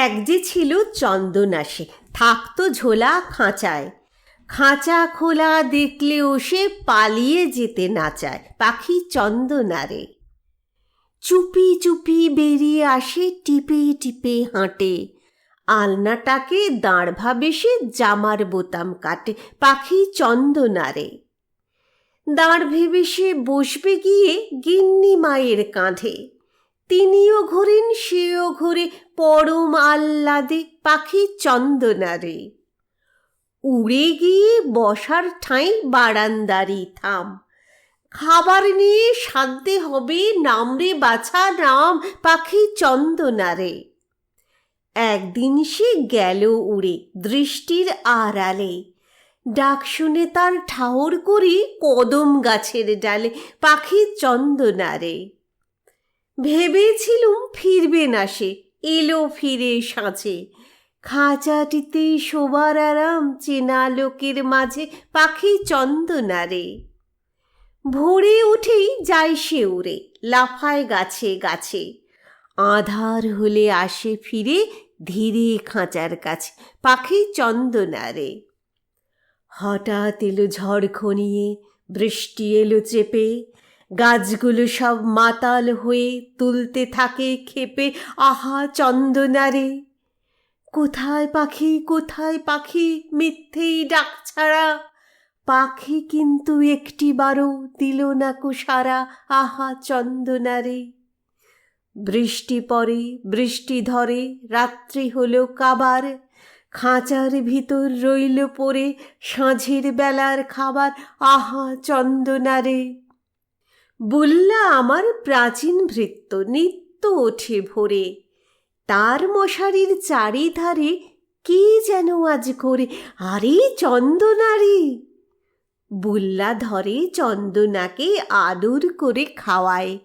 এক যে ছিল চন্দনাসে, থাকতো ঝোলা খাঁচায়। খাঁচা খোলা দেখলেও সে পালিয়ে যেতে না চায়, পাখি চন্দনারে। চুপি চুপি বেরিয়ে আসে, টিপে টিপে হাঁটে। আলনাটাকে দাঁড় ভাবে সে, জামার বোতাম কাটে, পাখি চন্দনারে। দাঁড় ভেবে সে বসবে গিয়ে গিন্নি মায়ের কাঁধে। তিনিও ঘোরেন, সেও ঘোরে, পরম আহ্লাদে, পাখি চন্দনারে। উড়ে গিয়ে বসার ঠাঁই বারান্দারি থাম। খাবার নিয়ে সাধতে হবে, নামরে বাছা নাম, পাখি চন্দনারে। একদিন সে গেল উড়ে দৃষ্টির আড়ালে। ডাক শুনে তার ঠাউর করি কদম গাছের ডালে, পাখি চন্দনারে। ভেবেছিলুম ফিরবে না সে, এলো ফিরে সাঁঝে। খাঁচাটিতে শোবার আরাম, চেনা লোকের মাঝে, পাখি চন্দনারে। ভোরে উঠেই যায় সে উড়ে, লাফায় গাছে গাছে। আঁধার হলে আসে ফিরে, ধীরে খাঁচার কাছে, পাখি চন্দনারে। হঠাৎ এলো ঝড় ঘনিয়ে, বৃষ্টি এলো চেপে। গাছগুলো সব মাতাল হয়ে তুলতে থাকে ক্ষেপে, আহা চন্দনারে। কোথায় পাখি, কোথায় পাখি, মিথ্যেই ডাক ছাড়া। পাখি কিন্তু একটিবারও দিল না কো সাড়া, আহা চন্দনারে। বৃষ্টি পড়ে, বৃষ্টি ধরে, রাত্রি হলো কাবার। খাঁচার ভিতর রইল পড়ে সাঁঝের বেলার খাবার, আহা চন্দনারে। বুল্লা আমার প্রাচীন ভৃত্য, নিত্য ওঠে ভোরে। তার মশারির চারিধারে কে যেন আজ করে, আরে চন্দনারে। বুল্লা ধরে চন্দনাকে আদর করে খাওয়ায়।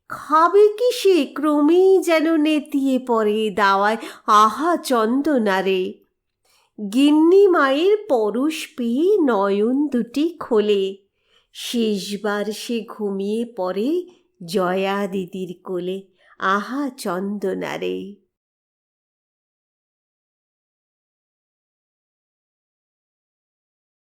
খাবে কি সে, ক্রমেই যেন নেতিয়ে পড়ে দাওয়ায়, আহা চন্দনারে। গিন্নি মায়ের পরশ পেয়ে নয়ন দুটি খোলে। শেষবার সে ঘুমিয়ে পড়ে জয়া দিদির কোলে, আহা চন্দনারে।